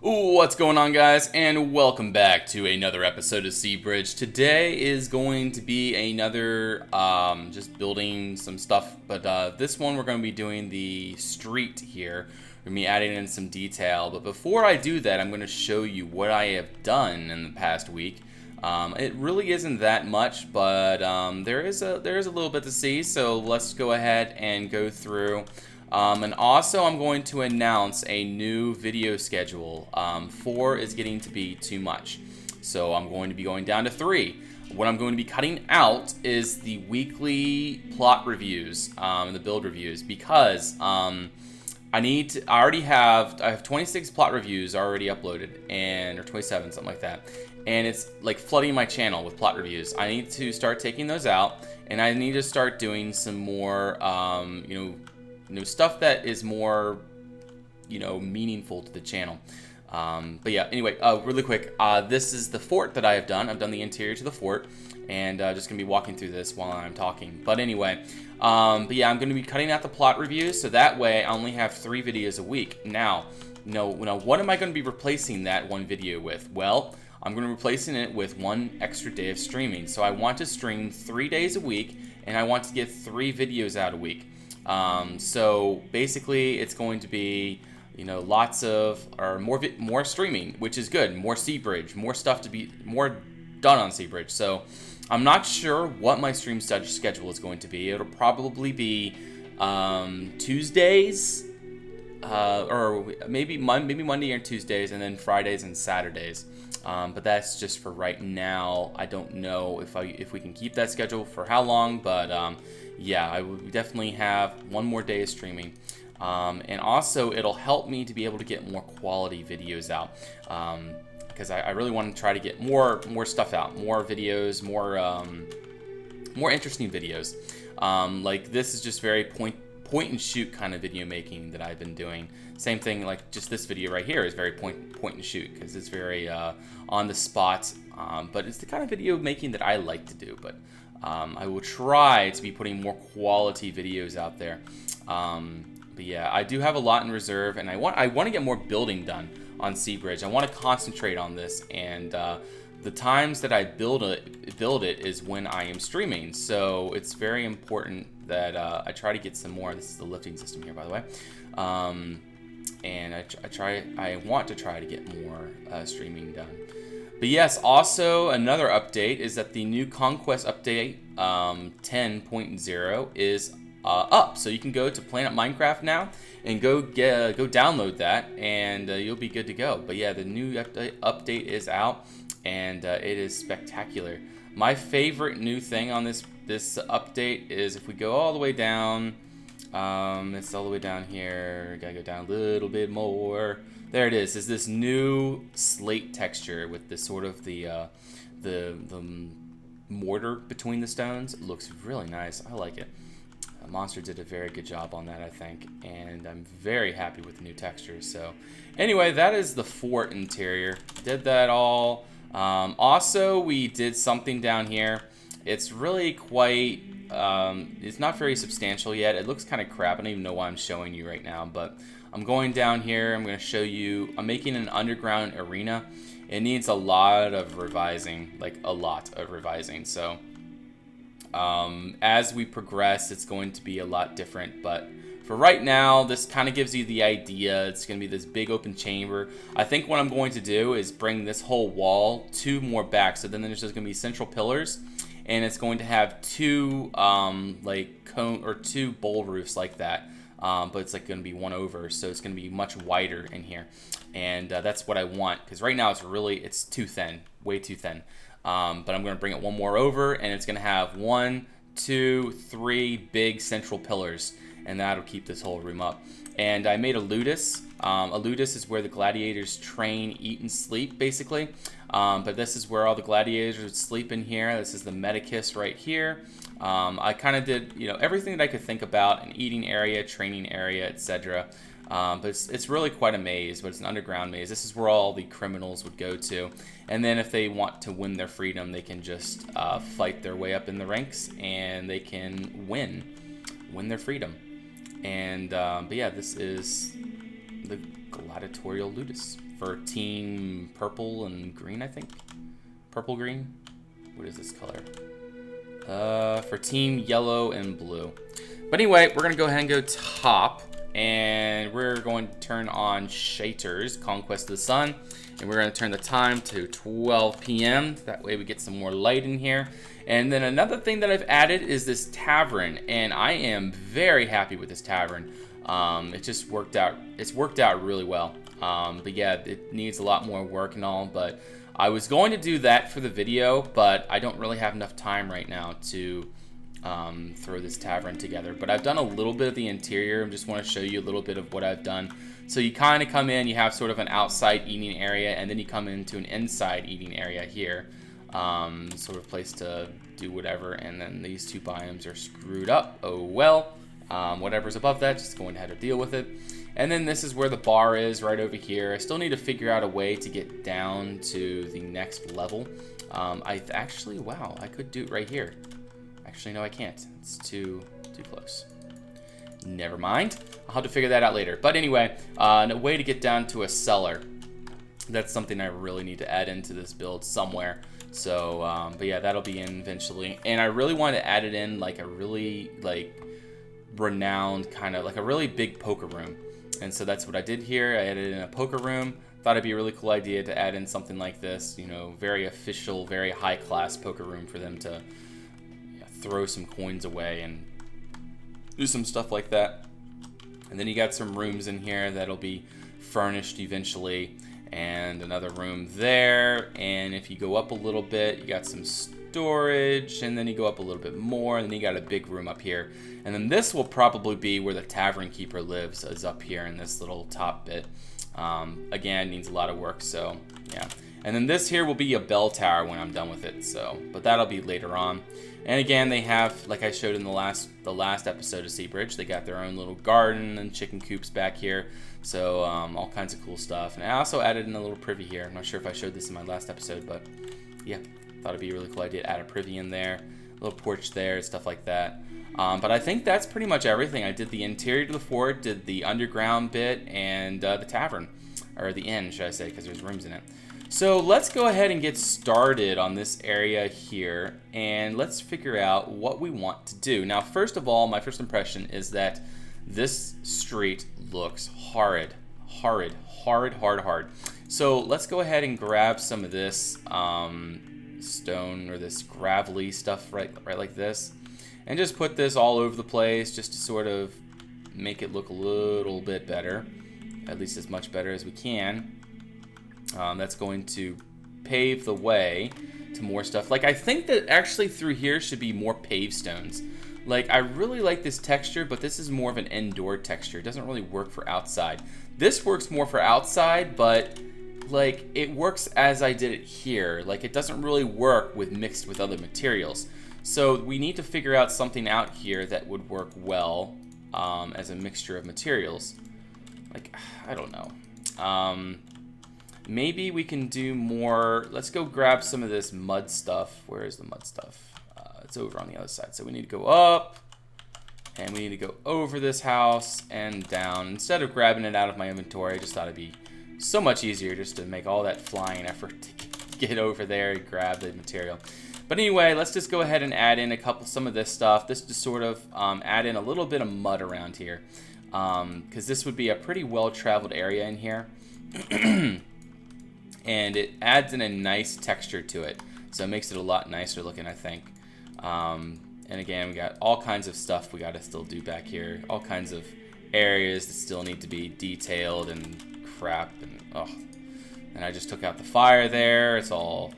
What's going on, guys, and welcome back to another episode of Seabridge. Today is going to be another just building some stuff, but this one we're going to be doing the street here. We're going to be adding in some detail, but before I do that, I'm going to show you what I have done in the past week. It really isn't that much, but there is a little bit to see, so let's go ahead and go through. And also, I'm going to announce a new video schedule. 4 is getting to be too much, so I'm going to be going down to 3. What I'm going to be cutting out is the weekly plot reviews, the build reviews, because I have 26 plot reviews already uploaded, or 27, something like that, and it's like flooding my channel with plot reviews. I need to start taking those out, and I need to start doing some more, stuff that is more, meaningful to the channel. But yeah, anyway, really quick, this is the fort that I have done. I've done the interior to the fort, and just gonna be walking through this while I'm talking. But anyway, but yeah, I'm gonna be cutting out the plot reviews, so that way I only have 3 videos a week. Now, what am I gonna be replacing that one video with? Well, I'm gonna be replacing it with 1 extra day of streaming. So I want to stream 3 days a week, and I want to get 3 videos out a week. So basically it's going to be, lots of, or more streaming, which is good. More Seabridge, more stuff to be, more done on Seabridge. So I'm not sure what my stream schedule is going to be. It'll probably be, Tuesdays, or maybe Monday and Tuesdays, and then Fridays and Saturdays. But that's just for right now. I don't know if we can keep that schedule for how long, but yeah, I will definitely have 1 more day of streaming. And also, it'll help me to be able to get more quality videos out, because I really want to try to get more stuff out, more videos, more interesting videos. Like this is just very point and shoot kind of video making that I've been doing. Same thing, like just this video right here is very point and shoot, because it's very on the spot, but it's the kind of video making that I like to do. But I will try to be putting more quality videos out there. But yeah, I do have a lot in reserve, and I want to get more building done on Seabridge. I want to concentrate on this, and the times that I build it is when I am streaming. So it's very important that I try to get some more. This is the lifting system here, by the way. And I want to try to get more streaming done. But yes, also another update is that the new Conquest update 10.0 is up. So you can go to Planet Minecraft now and go download that, and you'll be good to go. But yeah, the new update is out, and it is spectacular. My favorite new thing on this update is if we go all the way down. It's all the way down here. Gotta go down a little bit more. There it is. Is this new slate texture with this sort of the mortar between the stones? It looks really nice. I like it. Monster did a very good job on that, I think, and I'm very happy with the new texture. So anyway, that is the fort interior. Did that all. Also, we did something down here. It's really quite, it's not very substantial yet. It looks kind of crap. I don't even know why I'm showing you right now, but I'm going down here. I'm going to show you, I'm making an underground arena. It needs a lot of revising, like a lot of revising. So as we progress, it's going to be a lot different, but for right now, this kind of gives you the idea. It's going to be this big open chamber. I think what I'm going to do is bring this whole wall 2 more back, so then there's just going to be central pillars, and it's going to have 2 like cone or 2 bowl roofs like that, but it's like going to be 1 over, so it's going to be much wider in here, and that's what I want, because right now it's too thin, way too thin. But I'm going to bring it 1 more over, and it's going to have 1, 2, 3 big central pillars, and that'll keep this whole room up. And I made a ludus. A ludus is where the gladiators train, eat, and sleep, basically. But this is where all the gladiators would sleep in here. This is the medicus right here. I kind of did, everything that I could think about: an eating area, training area, etc. But it's really quite a maze, but it's an underground maze. This is where all the criminals would go to. And then if they want to win their freedom, they can just fight their way up in the ranks, and they can win their freedom. And but yeah, this is the gladiatorial ludus. for team purple and green, I think. Purple green. What is this color? For team yellow and blue. But anyway, we're gonna go ahead and go top, and we're going to turn on Shaters, Conquest of the Sun, and we're gonna turn the time to 12 p.m. That way we get some more light in here. And then another thing that I've added is this tavern, and I am very happy with this tavern. It just worked out. It's worked out really well. But yeah, it needs a lot more work and all, but I was going to do that for the video, but I don't really have enough time right now to throw this tavern together. But I've done a little bit of the interior. I just want to show you a little bit of what I've done. So you kind of come in, you have sort of an outside eating area, and then you come into an inside eating area here. Sort of place to do whatever, and then these two biomes are screwed up. Oh well. Whatever's above that, just going to have to deal with it. And then this is where the bar is, right over here. I still need to figure out a way to get down to the next level. Wow, I could do it right here. Actually, no, I can't. It's too close. Never mind. I'll have to figure that out later. But anyway, a way to get down to a cellar. That's something I really need to add into this build somewhere. So, but yeah, that'll be in eventually. And I really want to add it in like a really renowned kind of like a really big poker room. And so that's what I did here. I added in a poker room. Thought it'd be a really cool idea to add in something like this, you know, very official, very high class poker room for them to throw some coins away and do some stuff like that. And then you got some rooms in here that'll be furnished eventually, and another room there. And if you go up a little bit, you got some storage, and then you go up a little bit more, and then you got a big room up here. And then this will probably be where the tavern keeper lives, is up here in this little top bit. Again, needs a lot of work, so yeah. And then this here will be a bell tower when I'm done with it, so, but that'll be later on. And again, they have, like I showed in the last episode of Seabridge, they got their own little garden and chicken coops back here. So all kinds of cool stuff. And I also added in a little privy here. I'm not sure if I showed this in my last episode, but yeah, thought it'd be a really cool idea to add a privy in there, a little porch there, stuff like that. But I think that's pretty much everything. I did the interior to the fort, did the underground bit, and the tavern, or the inn, should I say, because there's rooms in it. So let's go ahead and get started on this area here, and let's figure out what we want to do. Now, first of all, my first impression is that this street looks horrid. So let's go ahead and grab some of this stone or this gravelly stuff right like this, and just put this all over the place just to sort of make it look a little bit better, at least as much better as we can. That's going to pave the way to more stuff. Like, I think that actually through here should be more paved stones. Like, I really like this texture, but this is more of an indoor texture. It doesn't really work for outside. This works more for outside, but like, it works as I did it here. Like, it doesn't really work with mixed with other materials. So we need to figure out something out here that would work well as a mixture of materials. Like, I don't know. Maybe we can do more. Let's go grab some of this mud stuff. Where is the mud stuff? It's over on the other side. So we need to go up, and we need to go over this house and down. Instead of grabbing it out of my inventory, I just thought it'd be so much easier just to make all that flying effort to get over there and grab the material. But anyway, let's just go ahead and add in some of this stuff. This just sort of add in a little bit of mud around here, because this would be a pretty well-traveled area in here. And it adds in a nice texture to it, so it makes it a lot nicer looking, I think. And again, we got all kinds of stuff we got to still do back here, all kinds of areas that still need to be detailed and crap, and and I just took out the fire there. It's all,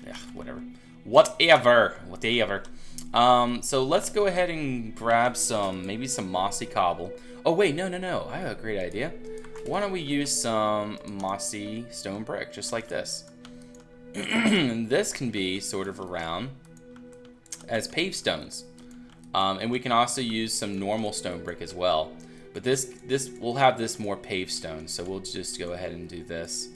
yeah, whatever. So let's go ahead and grab maybe some mossy cobble. Oh wait, no, I have a great idea. Why don't we use some mossy stone brick, just like this. And this can be sort of around as paved stones. And we can also use some normal stone brick as well. But we'll have this more paved stone, so we'll just go ahead and do this,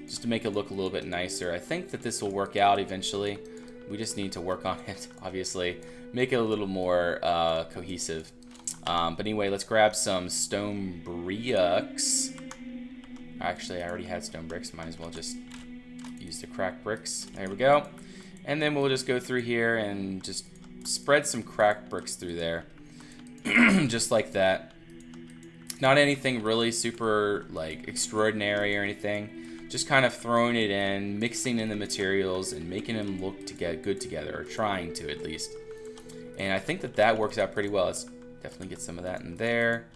just to make it look a little bit nicer. I think that this will work out eventually. We just need to work on it, obviously. Make it a little more cohesive. But anyway, let's grab some stone bricks. Actually, I already had stone bricks. Might as well just use the cracked bricks. There we go. And then we'll just go through here and just spread some cracked bricks through there. Just like that. Not anything really super like extraordinary or anything. Just kind of throwing it in, mixing in the materials, and making them look to get good together, or trying to at least. And I think that that works out pretty well. Let's definitely get some of that in there.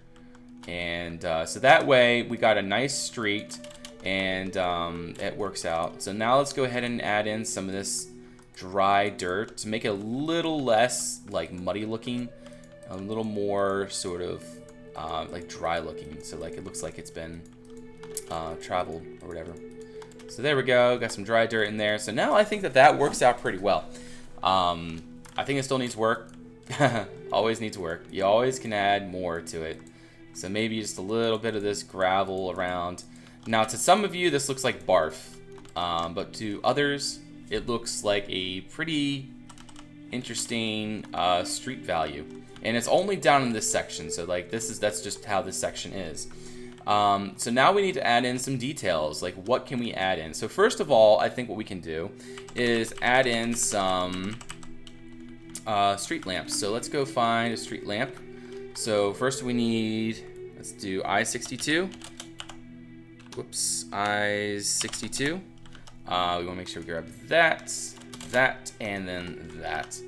And so that way we got a nice street, and it works out. So now let's go ahead and add in some of this dry dirt to make it a little less like muddy looking, a little more sort of like dry looking, so like it looks like it's been traveled or whatever. So there we go, got some dry dirt in there. So now I think that that works out pretty well. I think it still needs work. Always needs work. You always can add more to it. So maybe just a little bit of this gravel around. Now to some of you this looks like barf, but to others it looks like a pretty interesting street value. And it's only down in this section, so like that's just how this section is. So now we need to add in some details, like what can we add in? So first of all, I think what we can do is add in some street lamps. So let's go find a street lamp. So first we need, let's do I-62. Whoops, I-62. We want to make sure we grab that, and then that.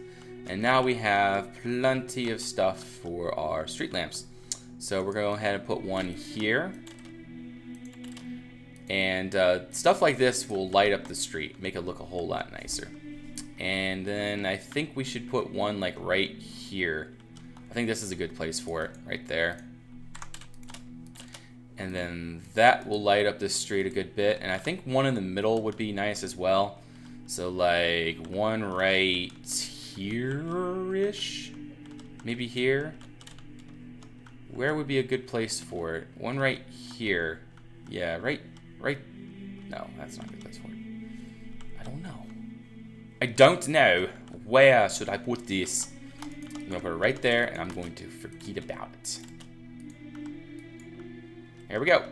And now we have plenty of stuff for our street lamps. So we're going to go ahead and put one here. And stuff like this will light up the street, make it look a whole lot nicer. And then I think we should put one like right here. I think this is a good place for it, right there. And then that will light up this street a good bit. And I think one in the middle would be nice as well. So like one right here-ish, maybe here. Where would be a good place for it? One right here. Yeah, right. No, that's not a good place for it. I don't know. Where should I put this? I'm gonna put it right there, and I'm going to forget about it. There we go.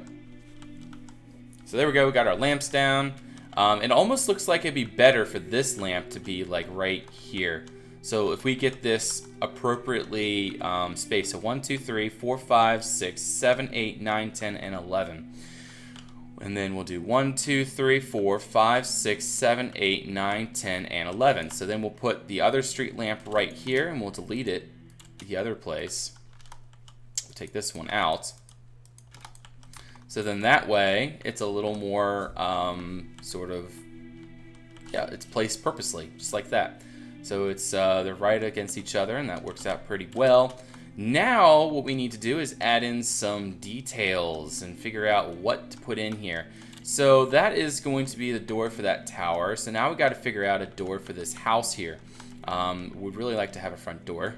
So there we go, we got our lamps down. It almost looks like it'd be better for this lamp to be like right here. So if we get this appropriately spaced, so 1, 2, 3, 4, 5, 6, 7, 8, 9, 10, and 11. And then we'll do 1, 2, 3, 4, 5, 6, 7, 8, 9, 10, and 11. So then we'll put the other street lamp right here, and we'll delete it the other place. We'll take this one out. So then that way, it's a little more sort of, yeah, it's placed purposely, just like that. So it's they're right against each other, and that works out pretty well. Now what we need to do is add in some details and figure out what to put in here. So that is going to be the door for that tower. So now we got to figure out a door for this house here. Would really like to have a front door.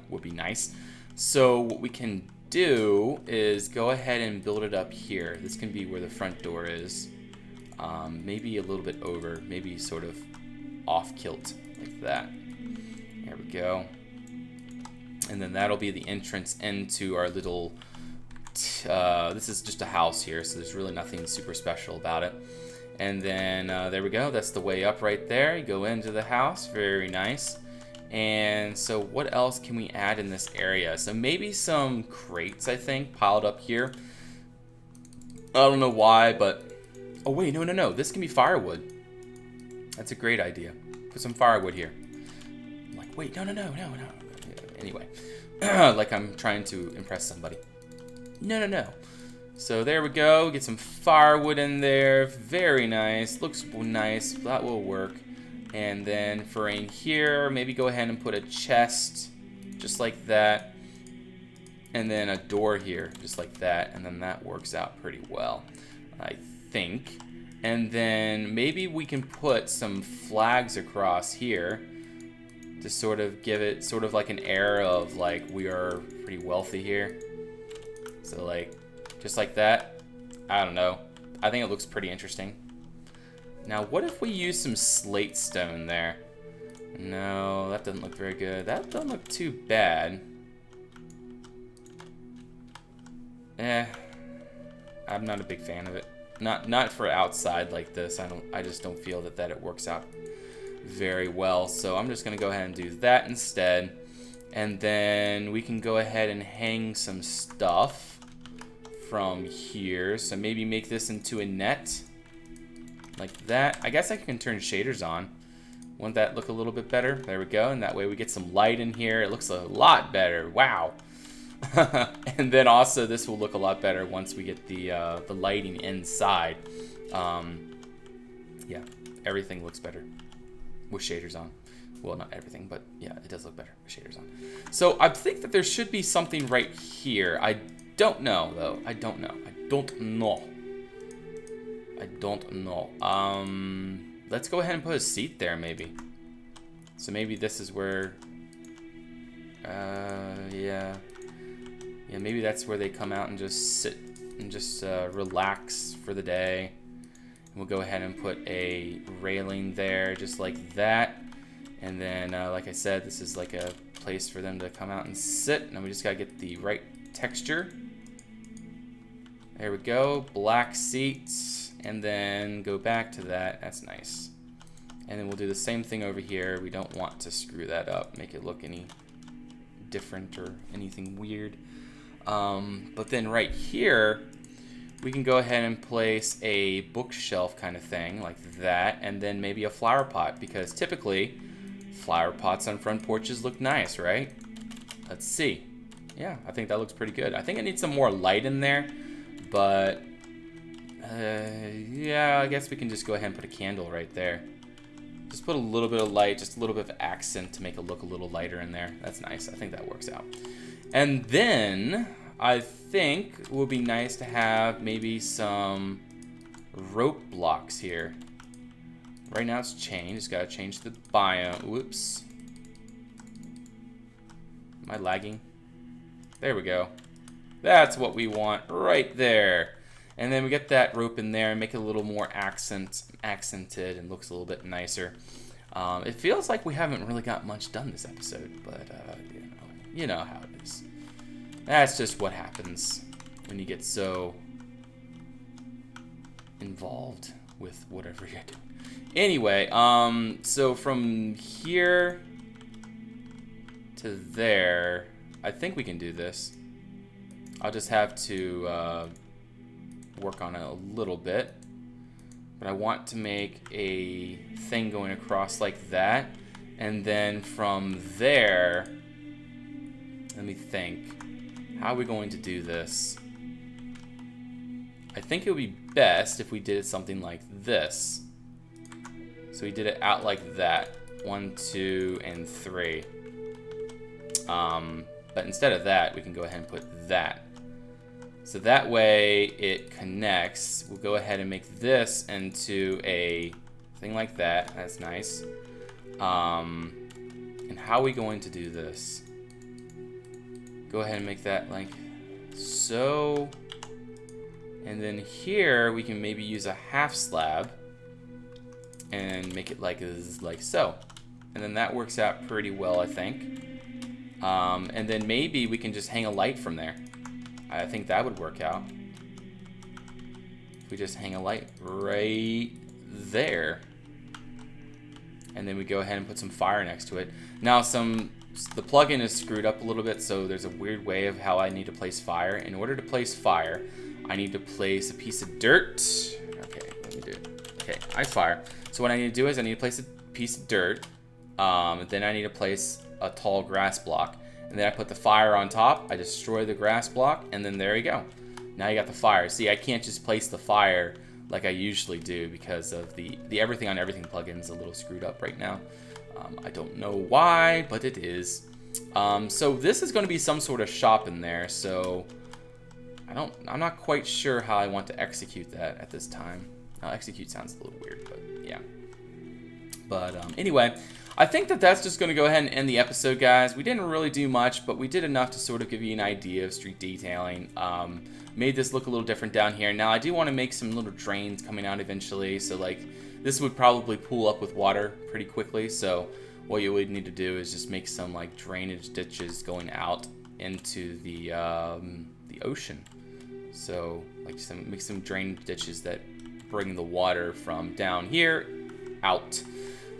Would be nice. So what we can do is go ahead and build it up here. This can be where the front door is. Maybe a little bit over, maybe sort of off kilt like that. There we go. And then that'll be the entrance into our little, this is just a house here, so there's really nothing super special about it. And then there we go, that's the way up right there. You go into the house, very nice. And so what else can we add in this area? So maybe some crates, I think, piled up here. I don't know why, but, oh wait, no, this can be firewood. That's a great idea. Put some firewood here. I'm like, wait, no. Anyway, like I'm trying to impress somebody. No. So there we go. Get some firewood in there. Very nice. Looks nice. That will work. And then for in here, maybe go ahead and put a chest just like that. And then a door here just like that. And then that works out pretty well, I think. And then maybe we can put some flags across here to sort of give it sort of like an air of like we are pretty wealthy here. So like, just like that. I don't know. I think it looks pretty interesting. Now, what if we use some slate stone there? No, that doesn't look very good. That doesn't look too bad. I'm not a big fan of it. not for outside like this. I just don't feel that it works out very well. So I'm just gonna go ahead and do that instead. And then we can go ahead and hang some stuff from here. So maybe make this into a net like that. I guess I can turn shaders on. Won't that look a little bit better? There we go. And that way we get some light in here. It looks a lot better. Wow. And then also this will look a lot better once we get the lighting inside. Yeah, everything looks better with shaders on. Well, not everything, but yeah, it does look better with shaders on. So I think that there should be something right here. I don't know, though. I don't know. Let's go ahead and put a seat there, maybe. So maybe this is where... yeah, maybe that's where they come out and just sit and just relax for the day. And we'll go ahead and put a railing there, just like that. And then, like I said, this is like a place for them to come out and sit. And we just gotta get the right texture. There we go, black seats. And then go back to that, that's nice. And then we'll do the same thing over here. We don't want to screw that up, make it look any different or anything weird. But then right here, we can go ahead and place a bookshelf kind of thing like that, and then maybe a flower pot, because typically flower pots on front porches look nice, right? Let's see. Yeah, I think that looks pretty good. I think I need some more light in there, but yeah, I guess we can just go ahead and put a candle right there. Just put a little bit of light, just a little bit of accent to make it look a little lighter in there. That's nice. I think that works out. And then I think it would be nice to have maybe some rope blocks here. Right now it's chained. Just gotta change the biome. Whoops. Am I lagging? There we go. That's what we want right there. And then we get that rope in there and make it a little more accented and looks a little bit nicer. It feels like we haven't really got much done this episode, but you know how it is. That's just what happens when you get so involved with whatever you're doing. Anyway, so from here to there, I think we can do this. I'll just have to work on it a little bit. But I want to make a thing going across like that. And then from there, let me think. How are we going to do this? I think it would be best if we did something like this. So we did it out like that. 1, 2, and 3. But instead of that, we can go ahead and put that. So that way it connects. We'll go ahead and make this into a thing like that. That's nice. And how are we going to do this? Go ahead and make that like so. And then here we can maybe use a half slab and make it like so. And then that works out pretty well, I think. And then maybe we can just hang a light from there. I think that would work out. If we just hang a light right there. And then we go ahead and put some fire next to it. Now the plugin is screwed up a little bit, so there's a weird way of how I need to place fire. In order to place fire, I need to place a piece of dirt. Okay, let me do it. Okay, I fire. So what I need to do is I need to place a piece of dirt. Then I need to place a tall grass block. And then I put the fire on top, I destroy the grass block, and then there you go. Now you got the fire. See, I can't just place the fire like I usually do because of the Everything on Everything plugin is a little screwed up right now. I don't know why, but it is. So this is going to be some sort of shop in there, so I'm not quite sure how I want to execute that at this time. Execute sounds a little weird, but yeah. But anyway, I think that's just going to go ahead and end the episode, guys. We didn't really do much, but we did enough to sort of give you an idea of street detailing. Made this look a little different down here. Now, I do want to make some little drains coming out eventually, so like this would probably pool up with water pretty quickly. So what you would need to do is just make some like drainage ditches going out into the ocean. So like make some drainage ditches that bring the water from down here out.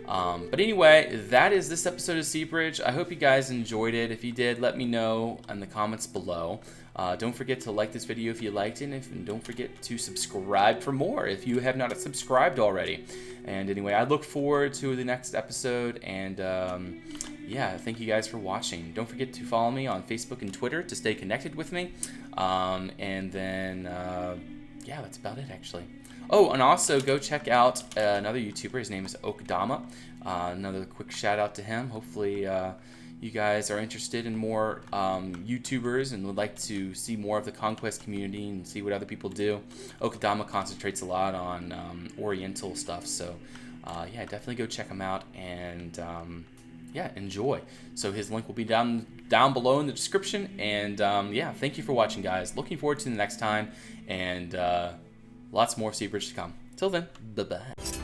But anyway, that is this episode of Seabridge. I hope you guys enjoyed it. If you did, let me know in the comments below. Don't forget to like this video if you liked it, and don't forget to subscribe for more if you have not subscribed already. And anyway, I look forward to the next episode, and yeah, thank you guys for watching. Don't forget to follow me on Facebook and Twitter to stay connected with me. And then, yeah, that's about it, actually. Oh, and also go check out another YouTuber. His name is Okadama. Another quick shout out to him. Hopefully you guys are interested in more YouTubers and would like to see more of the Conquest community and see what other people do. Okadama concentrates a lot on Oriental stuff, so yeah, definitely go check him out and yeah, enjoy. So his link will be down below in the description, and yeah, thank you for watching, guys. Looking forward to the next time, and lots more Seabridge to come. Till then, bye-bye.